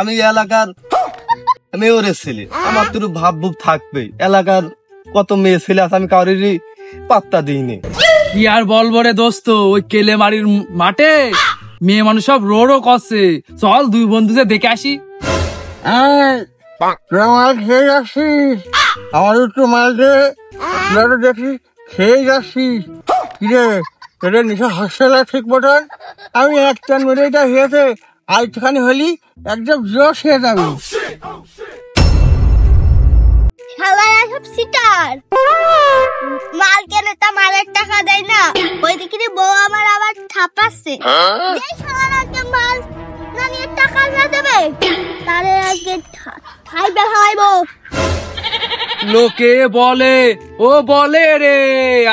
আমি এলাকার মেয়রের ছেলে, আমার তো ভাব ভুব থাকবে। এলাকার কত মেয়ে ছেলে আছে, আমি কাউরেরই পাত্তা দিইনি। কি আর বলবো রে দোস্ত, ওই কেলেমারির মাঠে মেয়ে মানুষ সব রোডও করছে। চল দুই বন্ধুদের দেখে আসি। মাল খেয়ে যাচ্ছিস, আমার একটু মাল দে, দেখি খেয়ে যাচ্ছিস। কিরে এটা নিশা হস্টেল ঠিক মতন? আমি এক চান মেরে এটা হয়েছে, আজখানি হলি একদম জোশ হয়ে যাবে। শালারা সব সিটার, মাল কেনে তা মালের টাকা দেয় না। ওই দিকে বউ আমার আবার ঠাপাচ্ছে, যে শালারাকে মাল না নিয়ে টাকা না দেবে তারে আজকে খাইবে খাইবো। লোকে বলে, ও বলে রে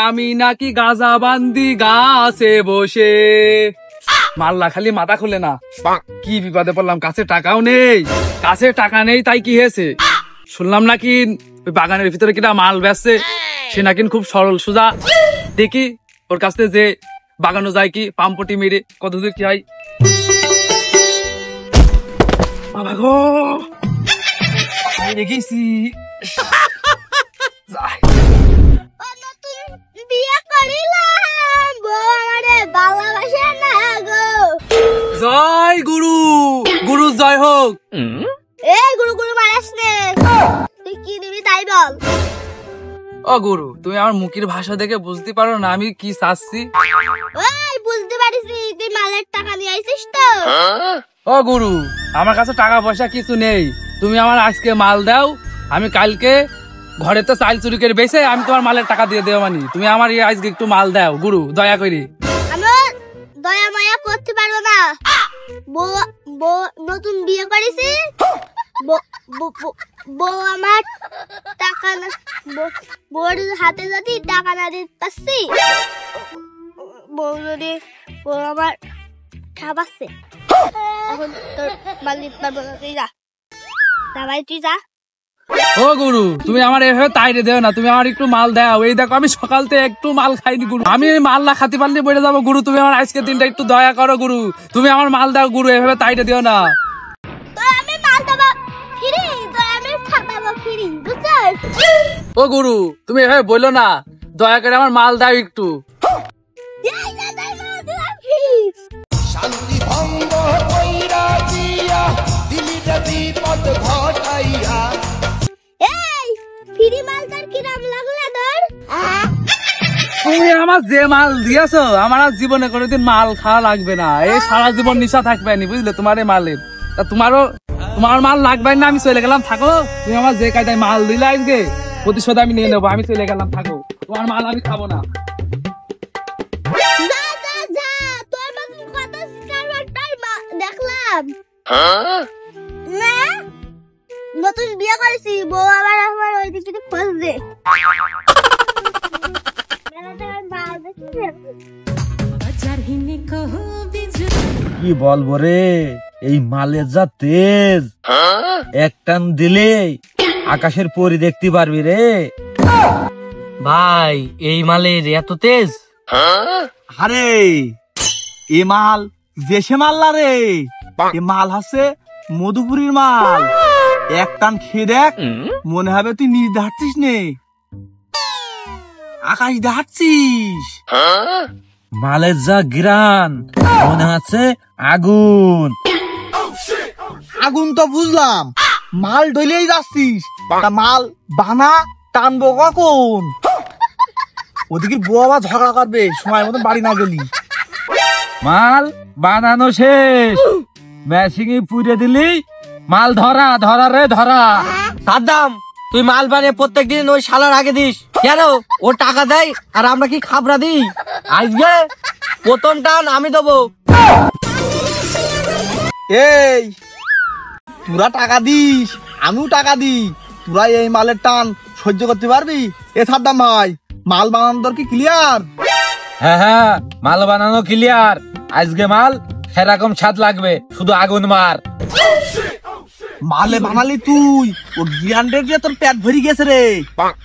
আমি নাকি গাঁজা বান্দি গাছে বসে। মাল্লা খালি মাথা খুলে না, কি বিপদে পড়লাম। কাছে টাকাও নেই, কাছে টাকা নেই তাই কি হয়েছে? শুনলাম নাকি ওই বাগানের ভিতরে কিনা মাল বেচছে, সে নাকি খুব সরল সোজা। দেখি ওর কাছ থেকে যে বাগানো যায় কি পাম্পটি মেরে কত দূর কি হয়। বাবা গো দেখেছি বিয়ে করিলাম, বউ আমারে ভালোবাসে না গো। জয় গুরু, গুরু জয় হোক। এই গুরু গুরু মারাস নে, তুই কি দিবি তাই বল। ও গুরু, তুমি আমার মুখের ভাষা দেখে বুঝতে পারো না আমি কি চাচ্ছি? ওই বুঝতে পারিস, তুই মালের টাকা নিয়ে আইছিস তো। ও গুরু, আমার কাছে টাকা পয়সা কিছু নেই, তুমি আমার আজকে মাল দাও, আমি কালকে ঘরে তো চাল চুরি করে বেঁচে আমি তোমার মালের টাকা দিয়ে দেবো। মানে তুমি আমার আজকে একটু মাল দাও গুরু, দয়া করে। আমি দয়া মায়া করতে পারবো না, বউ নতুন বিয়ে করেছি, বউ আমার টাকা না, বউর হাতে যদি টাকা না দিতে পারছি, বউ আমার খাবাচ্ছে। এখন তোর মাল দিতে পারবো না, তুই যা ভাই, তুই যা। ও গুরু, তুমি আমার এভাবে তাইরে দেও না, তুমি আমার একটু মাল দাও। এই দেখো আমি সকাল থেকে একটু মাল খাইনি গুরু, আমি এই মাল না খাতে পারলে বেড়ে যাবো গুরু। তুমি আমার আজকে দিনটা একটু দয়া করো গুরু, তুমি আমার মাল দাও গুরু, এভাবে তাইরে দিও না। আমি মাল দেবো ফ্রি, আমি খাবো ফ্রি, বুঝছিস? ও গুরু, তুমি এভাবে বললো না, দয়া করে আমার মাল দাও একটু। শান্তি ভঙ্গ কইরা দিয়া দিলিটা বিপদ ঘটাইয়া। এই ফ্রি মাল তার কি নাম লাগলো তোর? তুমি আমার যে মাল দিয়েছো, আমার আর জীবনে কোনোদিন মাল খাওয়া লাগবে না, এই সারা জীবন নিশা থাকবে না, বুঝলে? তোমার এই মালের তা তোমার মাল লাগবে না, আমি চলে গেলাম, থাকো। তুমি আমার যে কায়দায় মাল দিলে আজকে প্রতিশোধ আমি নিয়ে নেবো, আমি চলে গেলাম, থাকো। তোমার মাল আমি খাবো না। দেখলাম না, নতুন বিয়ে করেছি, বউ আবার আমার ওই দিকে খোঁজ দে। কি বলবো রে, এই মালের যা তেজ, এক টান দিলে আকাশের পরি দেখতে পারবি রে ভাই। এই মালের এত তেজ? আরে এ মাল দেশে মাল না রে, এ মাল হচ্ছে মধুপুরীর মাল। এক টান খেয়ে দেখ, মনে হবে তুই নিজ দেখাচ্ছিস নে, আকাশ দেখাচ্ছিস। মালের যা গ্রান, মনে হচ্ছে আগুন। আগুন তো বুঝলাম, মাল ডলেই যাচ্ছিস, তা মাল বানা টানবো কখন? ওদিকে বউ আবার ঝগড়া করবে, সময় মতন বাড়ি না গেলি। মাল বানানো শেষ, মেশিনে পুড়ে দিলি, মাল ধরা ধরা রে ধরা। সাদ্দাম, তুই মাল বানিয়ে প্রত্যেকদিন ওই শালার আগে দিস কেন? ও টাকা দেয় আর আমরা কি খাবরা দিই? আজকে প্রথম টান আমি দেবো। এই তোরা টাকা দিস, আমিও টাকা দিই, তোরা এই মালের টান সহ্য করতে পারবি? এ সাদ্দাম ভাই, মাল বানানো তোর কি ক্লিয়ার? হ্যাঁ হ্যাঁ, মাল বানানো ক্লিয়ার। আজকে মাল সেরকম স্বাদ লাগবে, শুধু আগুন মার। মালে বানালি তুই, ও গ্রান্ডের দিয়ে তোর পেট ভরি গেছে রে।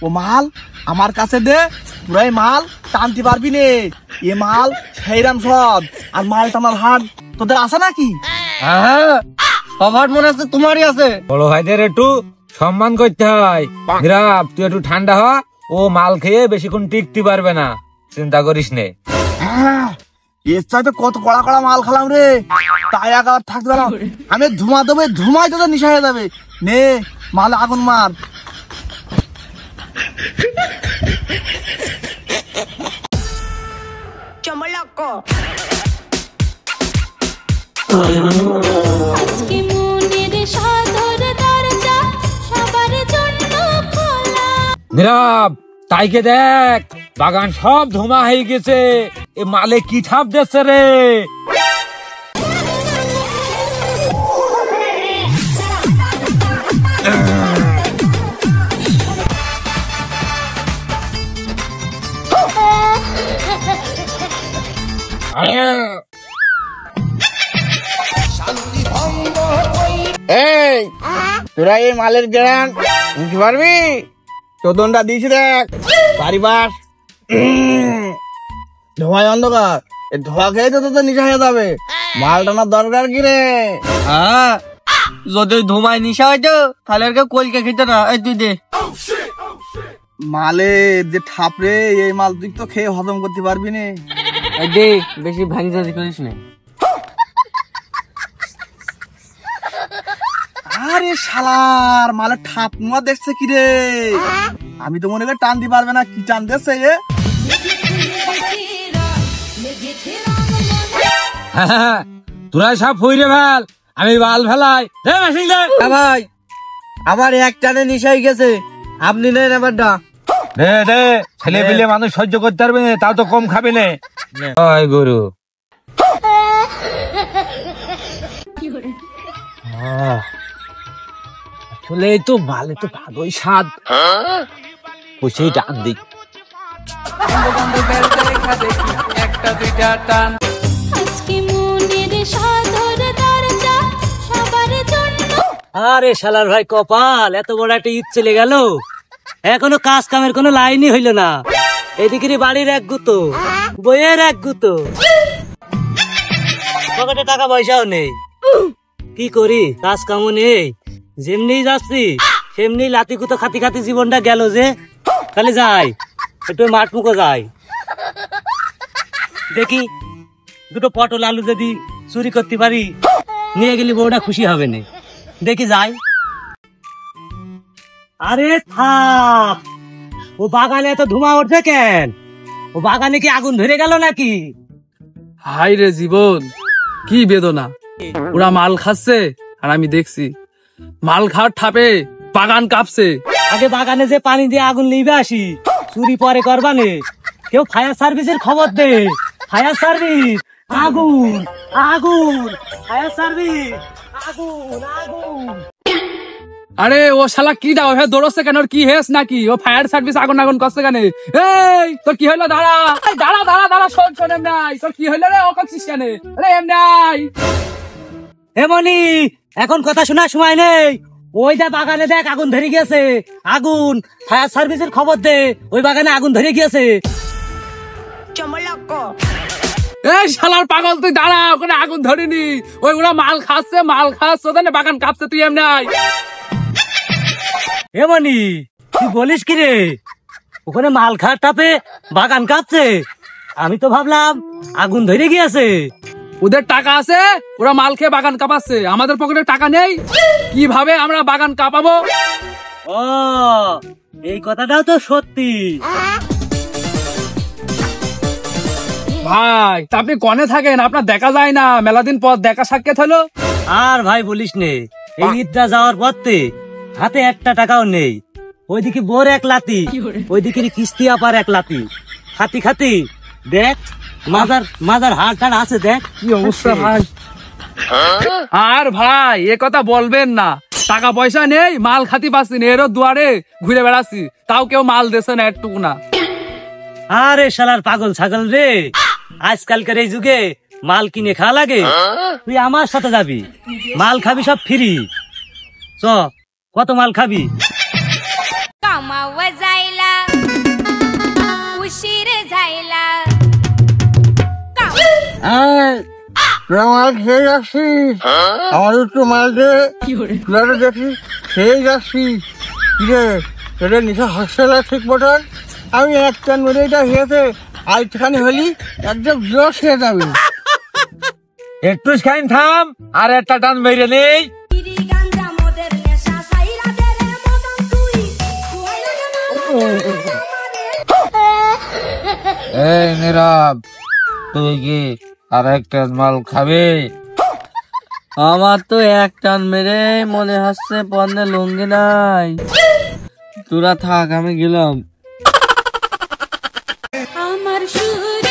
ও মাল আমার কাছে দে, তোরাই মাল টানতে পারবি নে। এ মাল সেইরাম সব, আর মাল টানার হাট তোদের আছে নাকি? হ্যাঁ সবার মনে আছে তোমারই আছে। বড় ভাইদের একটু সম্মান করতে হয়। নিরাপ, তুই একটু ঠান্ডা হ, ও মাল খেয়ে বেশিক্ষণ টিকতে পারবে না, চিন্তা করিস নে। এর চাইতে কত কড়া কড়া মাল খালাম রে, তাই আর থাকতে পারলাম। আমি ধুমা দেবে, ধুমাই তো নিশা হয়ে যাবে। নে মাল আগুন মার। আজকে মনের সাধর দরজা সবার জন্য খোলা। নিরাপ, তাইকে দেখ, বাগান সব ধোঁয়া হয়ে গেছে। এ মালে কি ছাপ দিচ্ছে রে? শান্তি ভঙ্গ এই তোরা এই মালের গ্রান বুঝতে পারবি? চোদনটা দিয়েছি দেখ, বাড়ি বাস ধোঁয়ায় অন্ধকার। এই ধোঁয়া খেয়ে তো তোদের নিশা হয়ে যাবে। মাল টানার দরকার কি রে? হ্যাঁ, যদি ধুমায় নিশা হইতো তাহলে আর কেউ কলকে খেত না। এই তুই দে। মালের যে ঠাপরে, এই মাল তুই তো খেয়ে হজম করতে পারবি না। এই দে, বেশি ভাঙজাজি করিস না। আরে শালার মালের ঠাপ নোয়া দেখছে কি রে? আমি তো মনে করি টান দিতে পারবে না, কি টান দেখছে এ? হ্যাঁ, তোরা সব হইরে ভাল, আমি বাল ফেলাই। ভাই, আমার এক টানে নিশাই গেছে, আপনি নেন এবারটা। দে দে, ছেলে পিলে মানুষ সহ্য করতে পারবে না, তাও তো কম খাবি না। ওই গরু আসলে তো ভালো, তো ভালোই স্বাদ। সেই ডান দিক একটা দুইটা টান। আজকে মনের সাধর দরজা সবার জন্য। আরে শালার ভাই কপাল, এত বড় একটা ঈদ চলে গেল, এখনো কাজ কামের কোনো লাইনই হইল না। এদিকে বাড়ির এক গুতো, বইয়ের এক গুতো, পকেটে টাকা পয়সাও নেই। কি করি, কাজ কামও নেই, যেমনি যাচ্ছি সেমনি লাতি গুতো খাতি খাতি জীবনটা গেল। যে তাহলে যাই একটু মাঠ মুখো যাই, দেখি দুটো পটল আলু যদি চুরি করতে পারি, নিয়ে গেলে বউটা খুশি হবে না। দেখি যাই। আরে থাক, ও বাগানে এত ধোঁয়া উঠছে কেন? ও বাগানে কি আগুন ধরে গেল নাকি? হাই রে জীবন, কি বেদনা। ওরা মাল খাচ্ছে আর আমি দেখছি মাল খাওয়ার ঠাপে বাগান কাঁপছে। আগে বাগানে যে পানি দিয়ে আগুন লিবে আসি, চুরি পরে করবানে। কেউ ফায়ার সার্ভিসের খবর দে। ফায়ার সার্ভিস, আগুন আগুন, ফায়ার সার্ভিস, আগুন আগুন। আরে ও শালা কি দাও হে দৌড়চ্ছে কেন? ওর কি হেস নাকি? ও ফায়ার সার্ভিস আগুন আগুন করছে কেন? এই তোর কি হইলো? দাঁড়া দাঁড়া দাঁড়া দাঁড়া, শোন শোন, এম নাই। তোর কি হইলো রে? ও করছিস কেন? আরে এম নাই। এমনি এখন কথা শোনার সময় নেই। ওই দা বাগানে দেখ আগুন ধরে গেছে, আগুন। ফায়ার সার্ভিসের খবর দে, ওই বাগানে আগুন ধরে গেছে। এই শালার পাগল, তুই দাঁড়া, ওখানে আগুন ধরিনি। ওই ওরা মাল খাচ্ছে, মাল খাচ্ছে, ওদের বাগান কাঁপছে, তুই এম নাই। এমনি তুই বলিস কি রে? ওখানে মাল খাওয়ার টাপে বাগান কাঁপছে? আমি তো ভাবলাম আগুন ধরে গিয়েছে। ওদের টাকা আছে, ওরা মাল খেয়ে বাগান কাঁপাচ্ছে। আমাদের পকেটে টাকা নেই, কিভাবে আমরা বাগান কাঁপাবো? ও, এই কথাটাও তো সত্যি। ভাই তা আপনি কনে থাকেন? আপনার দেখা যায় না, মেলা দিন পর দেখা সাক্ষাৎ হলো। আর ভাই বলিস নে, এই ঈদটা যাওয়ার পথে হাতে একটা টাকাও নেই। ওইদিকে বোর এক লাতি, ওইদিকে কিস্তি আপার এক লাতি, খাতি খাতি দেখ মাজার মাজার হাড় টাড় আছে, দেখ কি অবস্থা ভাই। আর ভাই এ কথা বলবেন না, টাকা পয়সা নেই, মাল খাতি পাচ্ছি না, এরও দুয়ারে ঘুরে বেড়াচ্ছি, তাও কেউ মাল দেছে না একটুকু না। আরে শালার পাগল ছাগল রে, আজকালকার এই যুগে মাল কিনে খাওয়া লাগে? তুই আমার সাথে যাবি, মাল খাবি সব ফ্রি। চ, কত মাল খাবি? কামাওয়া যাইলা উশিরে যাইলা। তোরা মাল খেয়ে যাচ্ছিস, আমার একটু মাল দে। তোরা তো দেখি খেয়ে যাচ্ছিস, কিরে তোদের নিশা হচ্ছে না ঠিক মতন? আমি এক টান মেরে এটা খেয়েছে, আজখানি হলি একদম জোর খেয়ে যাবি। একটু খাইন থাম, আর একটা টান মেরে নেই। এই নীরব, তুই কি আর একটা মাল খাবি? আমার তো এক টান মেরে মনে হচ্ছে পণ্যে লুঙ্গি নাই। তোরা থাক, আমি গেলাম। আমার সুরে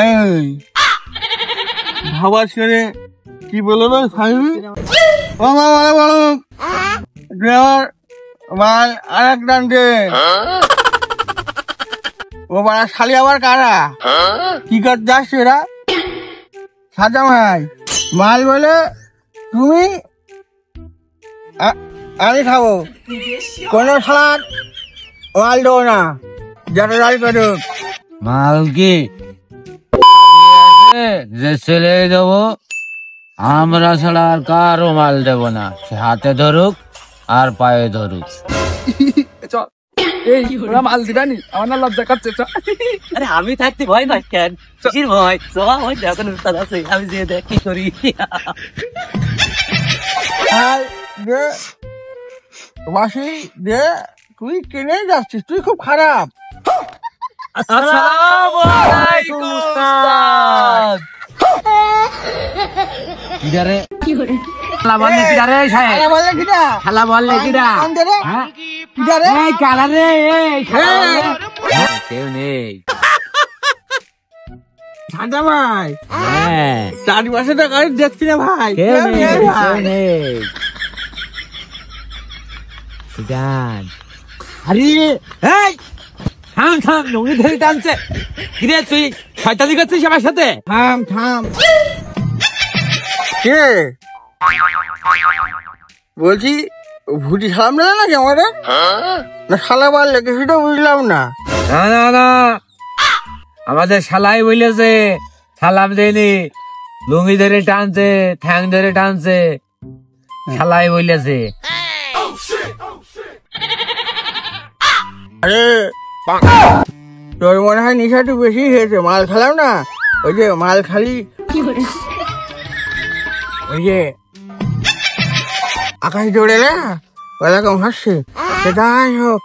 এই ভাবা ছেড়ে কি বলো না খাইবি? ও মা বলো বলো ড্রাইভার মাল আর এক টান দে। ও বাড়া শালি আবার কারা? কি করতে যাচ্ছে এরা? সাজা ভাই মাল বলে তুমি আমি খাবো, কোনো সালাদ মাল দেবো না, যাতে যাই করুক। মাল কি যে ছেলে দেবো, আমরা ছাড়া আর কারো মাল দেবো না। সে হাতে ধরুক আর পায়ে ধরুক। চল, এই ওরা মাল দিবানি, আমার না লজ্জা কাটছে। চল। আরে আমি থাকতে ভয় পাই কেন? কিসের ভয়? ওই দেখো উস্তাদ আছে, আমি যে দেখ কি করি। আর দে বাসি দে, তুই কিনে যাচ্ছিস, তুই খুব খারাপ। আসসালামু আলাইকুম উস্তাদ। কিদারে খেলা বললে কিদারে সাহেব? আরে বলে কিনা খেলা বললে কিদা? হ্যাঁ? কিদারে এই কালারে, এই কেউ নেই। সাজা ভাই হ্যাঁ, চারপাশে তো গাড়ি দেখছি না ভাই, কেউ নেই, নেই কেউ ভাই। নেই। সুজান, আরে এই থাম থাম, লুঙ্গি ধরে টানছে। কিরে তুই শয়তানি করছিস আমার সাথে? থাম থাম, কে বলছি ভুটি সালাম না নাকি আমাদের? না শালা বার লেগেছি তো বুঝলাম না। না না না, আমাদের শালাই বলেছে সালাম দেয়নি, লুঙ্গি ধরে টানছে, ঠ্যাং ধরে টানছে, শালাই বলেছে। আরে তোর মনে হয় নেশা একটু বেশি হয়েছে, মাল খেলাম না, ওই যে মাল খালি ওই যে আকাশ দৌড়ে না ওরকম হাসছে। সেটাই হোক,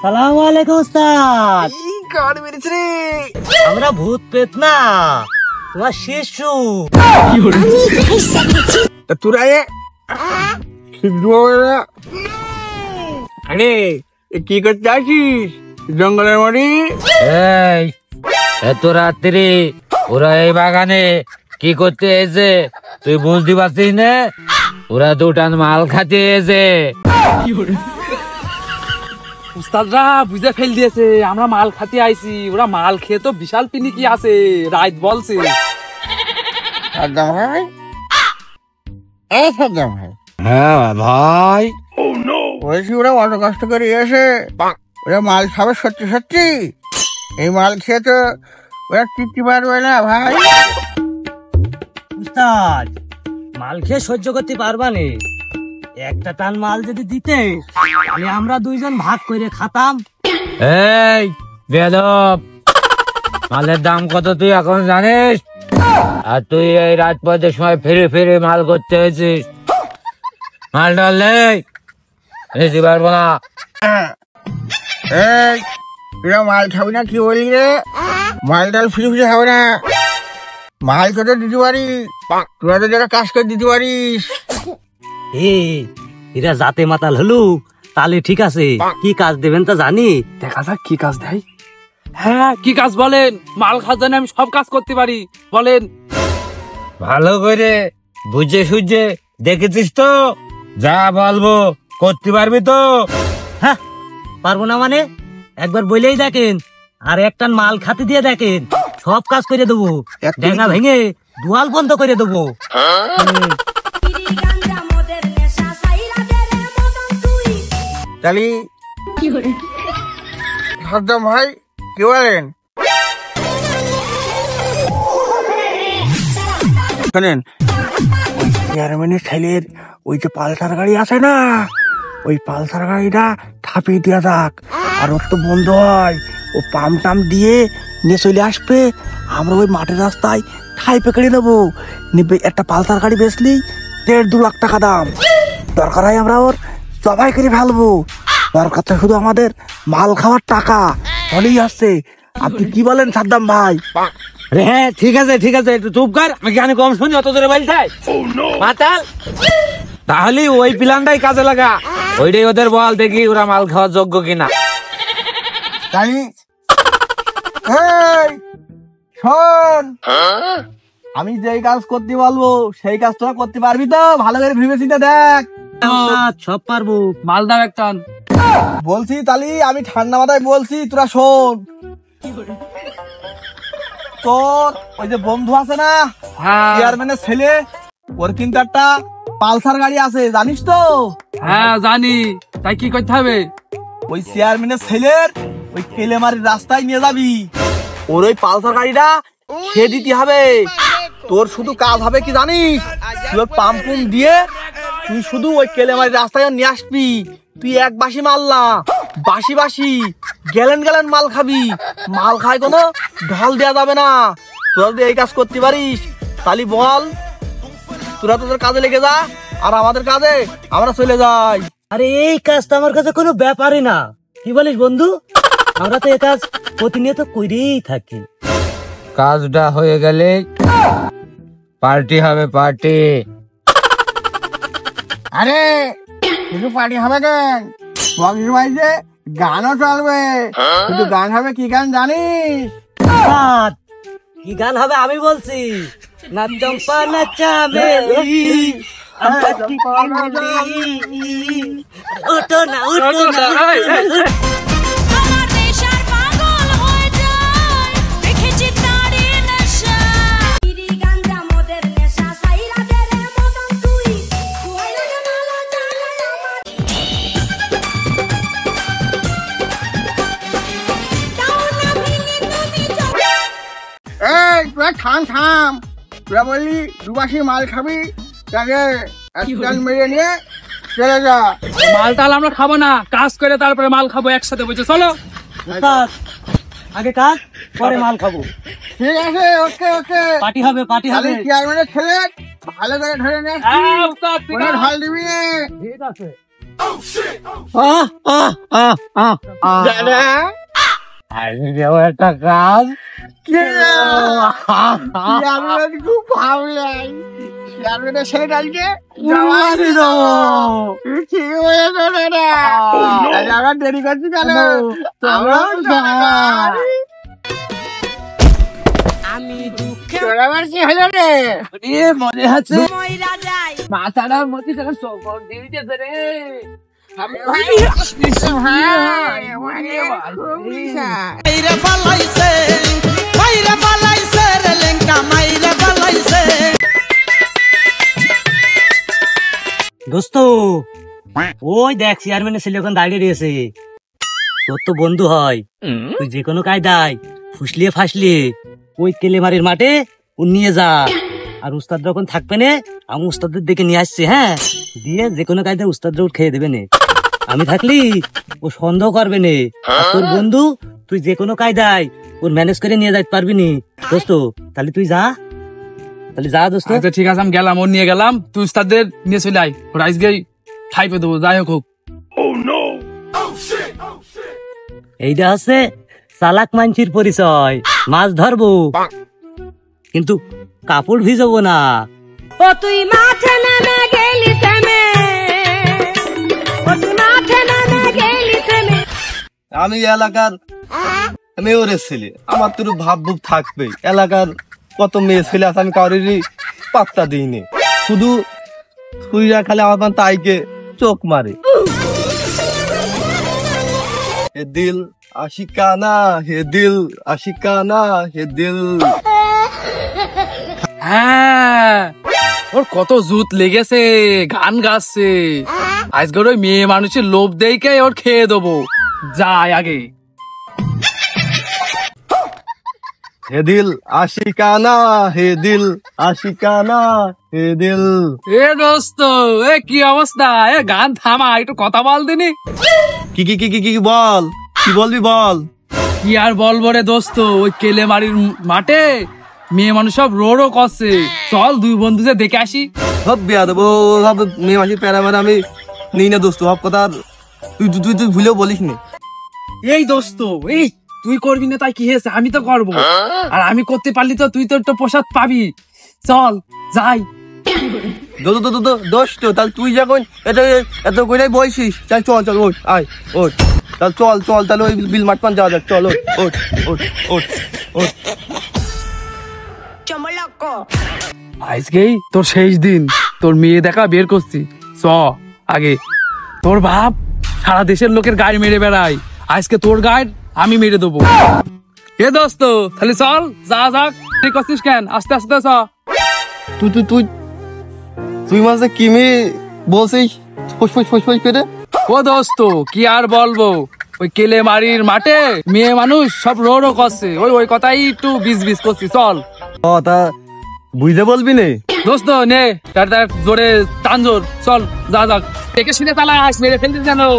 সালামু আলাইকুম উস্তাদ। কি কার মেরেছে রে? আমরা ভূত প্রেত না, তোমার শিশু। তা তোরা এ ঠিক দেবো না? আরে এ কি করতে আসিস জঙ্গলের মধ্যে? এই এত রাত্রি ওরা এই বাগানে কি করতে এসে তুই বুঝতে পারছিস না? ওরা দুটান মাল খাতে এসে। উস্তাদরা বুঝে ফেল দিয়েছে আমরা মাল খাতে আইছি। ওরা মাল খেয়ে তো বিশাল পিনিকি আছে, রাইত বলছে। সাদ্দাম ভাই, এ সাদ্দাম ভাই, হ্যাঁ ভাই, বলছি ওরা অত কষ্ট করে এসে ওরা মাল খাবে সত্যি সত্যি? এই মাল খেয়ে তো ওরা টিকতে পারবে না ভাই। উস্তাদ মাল খেয়ে সহ্য করতে পারবা নে? একটা টান মাল যদি দিতে তাহলে আমরা দুইজন ভাগ করে খাতাম। এই বেদব, মালের দাম কত তুই এখন জানিস? আর তুই এই রাত পথের সময় ফিরে ফিরে মাল করতে হয়েছিস। মাল ডাল নেই, নিতে পারবো না। এই তোরা মাল খাবি না কি বলি রে? মাল ডাল ফিরে ফিরে খাবে না, মাল খেতে দিতে পারি, তোরা তো যারা কাজ করে দিতে পারিস। এরা জাতে মাতাল হলু, তাহলে ঠিক আছে, কি কাজ দেবেন তা জানি। দেখা যাক কি কাজ দেয়। হ্যাঁ কি কাজ বলেন? মাল খাজানে আমি সব কাজ করতে পারি, বলেন। ভালো করে বুঝে সুঝে দেখেছিস তো? যা বলবো করতে পারবি তো? হ্যাঁ পারবো না মানে? একবার বলেই দেখেন, আর একটা মাল খাতে দিয়ে দেখেন, সব কাজ করে দেবো। ডেঙ্গা ভেঙে দুয়াল বন্ধ করে দেবো। তাহলে সাদ্দাম ভাই কি বলেন? শোনেন, ওই চেয়ারম্যানের ছেলের ওই যে পালসার গাড়ি আছে না, ওই পালসার গাড়িটা থাপিয়ে দেওয়া যাক। আর ওর তো বন্ধ হয়, ও পাম টাম দিয়ে নিয়ে চলে আসবে। আমরা ওই মাঠের রাস্তায় ঠাই পেকড়ে দেবো। নিবে একটা পালসার গাড়ি বেচলেই 1.5-2 লাখ টাকা দাম। দরকার হয় আমরা ওর জবাই করে ফেলবো। দরকার তো শুধু আমাদের মাল খাওয়ার টাকা হলেই আসছে। আপনি কি বলেন সাদ্দাম ভাই? হ্যাঁ ঠিক আছে ঠিক আছে, একটু চুপ কর। আমি জানি কম শুনি, অত জোরে বলছে মাতাল। তাহলে ওই প্ল্যানটাই কাজে লাগা, ওইটাই ওদের বল, দেখি ওরা মাল খাওয়ার যোগ্য কিনা। তাই এই শোন, আমি যেই কাজ করতে বলবো সেই কাজ তোরা করতে পারবি তো? ভালো করে ভেবেচিন্তে দেখ। সব পারবো। মাল দাও একটা। বলছি তালি, আমি ঠান্ডা মাথায় বলছি, তোরা শোন। তোর ওই যে বন্ধু আছে না, হ্যাঁ চেয়ারম্যানের ছেলে, ওর কিন্তু একটা পালসার গাড়ি আছে, জানিস তো? হ্যাঁ জানি। তাই কি করতে হবে? ওই চেয়ারম্যানের ছেলের ওই কেলেমারির রাস্তায় নিয়ে যাবি। ওর ওই পালসার গাড়িটা সে দিতে হবে। তোর শুধু কাজ হবে কি জানিস? তুই পাম্প পুম দিয়ে তুই শুধু ওই কেলেমারির রাস্তায় নিয়ে আসবি। তুই এক বাসি মাল না, বাসি বাসি গ্যালেন গ্যালেন মাল খাবি। মাল খায় কোনো ঢল দেওয়া যাবে না। তোরা যদি এই কাজ করতে পারিস তাহলে বল, তোরা তোদের কাজে লেগে যা, আর আমাদের কাজে আমরা চলে যাই। আরে এই কাজটা আমার কাছে কোনো ব্যাপারই না। কি বলিস বন্ধু? আমরা তো এই কাজ প্রতিনিয়ত করেই থাকি। কাজটা হয়ে গেলে পার্টি হবে, পার্টি। আরে শুধু পার্টি হবে কেন, বক্স বাজছে, গানও চলবে। শুধু গান হবে, কি গান জানিস? সাত, কি গান হবে আমি বলছি। না চম্পা না চামেলি, ওঠো না ওঠো না। আমার নেশার পাগল হয়ে যায়, দেখেছি তারে নেশা। বিড়ি গাঞ্জা মদের নেশা, সাইরা দে রে মদন তুই, কইলা যে মালা জানে আমার। যাও না ভিলি তুমি যাও। এই তোরা থাম থাম, তোরা বললি দুবাসি মাল খাবি, তাকে একটান মেরে নিয়ে চলে যা। মাল টাল আমরা খাবো না, কাজ করে তারপরে মাল খাবো একসাথে, বুঝছো? চলো। উস্তাদ, আগে কাজ পরে মাল খাবো। ঠিক আছে, ওকে ওকে। পার্টি হবে পার্টি তাহলে হবে। চেয়ারম্যানের ছেলে ভালো করে ধরে নে, হ্যাঁ, উস্তাদ, ঠিক কোনো আছে। ঢল দিবি না। ঠিক আছে। একটা কাজ চেয়ারম্যান খুব ভাবলাই, চেয়ারম্যানের ছেলে ডালকে জবাই দেবো। ঠিক হয়ে যাবে না। তাহলে আমরা দেরি করছি কেন? আমরাও যাই। আমি দুঃখে তোরা আমার কি হলো রে? মনে আছে মইরা যাই। মাথাটার মধ্যে যেন সফল দিয়ে দিয়েছে রে। মাইরে পালাইছে, মাইরে পালাইছে রে লেঙ্কা, মাইরে পালাইছে। দোস্ত, ওই দেখ চেয়ারম্যানের ছেলে ওখানে দাঁড়িয়ে রয়েছে। তোর তো বন্ধু হয়, তুই যে কোনো কায়দায় ফুসলিয়ে ফাসলিয়ে ওই কেলেমারির মাঠে ও নিয়ে যা। আর উস্তাদ যখন থাকবে না, আমি উস্তাদের দিকে নিয়ে আসছি। হ্যাঁ, দিয়ে যে কোনো কায়দায় উস্তাদরা উঠ খেয়ে দেবে না। আমি থাকলি ও সন্দেহ করবে না। আর তোর বন্ধু, তুই যে কোনো কায়দায় ওর ম্যানেজ করে নিয়ে যাইতে পারবি নি। দোস্ত, তাহলে তুই যা, তাহলে যা দোস্ত। আচ্ছা ঠিক আছে, আমি গেলাম, ওর নিয়ে গেলাম। তুই উস্তাদদের নিয়ে চলে আয়, ওরা আজকে খাইপে দেবো, যাই হোক হোক। এইটা হচ্ছে চালাক মানছির পরিচয়। মাছ ধরবো কিন্তু কাপড় ভিজাবো না। ও তুই মাঠে নেমে গেলি থেমে, ও তুই মাঠে নেমে গেলি থেমে। আমি এলাকার মেয়রের ছেলে, আমার তো একটু ভাব ভুব থাকবে। এলাকার কত মেয়ে ছেলে আছে, আমি কারোরই পাত্তা দিইনি। শুধু তুইরা খালি আমার তাইকে চোখ মারে। হে দিল আশিকানা, হে দিল আশিকানা, হে দিল। হ্যাঁ, ওর কত জুত লেগেছে, গান গাচ্ছে। আজকের ওই মেয়ে মানুষের লোভ দেখে ওর খেয়ে দেবো। যাই আগে। হে দিল আশিকানা, হে দিল আশিকানা, হে দিল। এ দোস্ত, এ কি অবস্থা? এ গান থামা, একটু কথা বল দিনি। কি কি কি কি কি বল, কি বলবি বল। কি আর বলবো রে দোস্ত, ওই কেলেমারির মাঠে মেয়ে মানুষ সব রোডও করছে। চল দুই বন্ধুদের দেখে আসি। সব বিয়া দেবো, সব মেয়ে মাসির প্যারা ম্যারা আমি নেই না দোস্ত, সব কথা তুই তুই তুই ভুলেও বলিস নি। এই দোস্ত, এই তুই করবি না তাই কি হয়েছে, আমি তো করবো। আর আমি করতে পারলি তো তুই তো একটু প্রসাদ পাবি। চল যাই। দোস্ত তাহলে তুই যখন এত এত করে বলছিস, চল চল চল ওঠ, আয় ওঠ, তাহলে চল চল, তাহলে ওই বিল মাঠ পান যাওয়া যাক। চল ওঠ ওঠ ওঠ ওঠ ওঠ। আজকেই তোর শেষ দিন, তোর মেয়ে দেখা বের করছি। চ আগে। তোর বাপ সারা দেশের লোকের গাড়ি মেরে বেড়ায়, আজকে তোর গাড়ি আমি মেরে দেবো। এ দোস্ত তাহলে চল, যা যাক। ঠিক করছিস কেন? আস্তে আস্তে চ। তুই তুই তুই তুই মাঝে কি মেয়ে বলছিস ফুস ফুস ফুস ফুস করে? ও দোস্ত কি আর বলবো, ওই কেলেমারির মাঠে মেয়ে মানুষ সব রোডও করছে, ওই কথাই একটু বিজ বিজ করছি। চল তা বুঝতে বলবি নে দোস্ত, নে জোরে টান জোর, চল যা যাক। দেখে শুনে চালাস, মেরে ফেলতে জানো।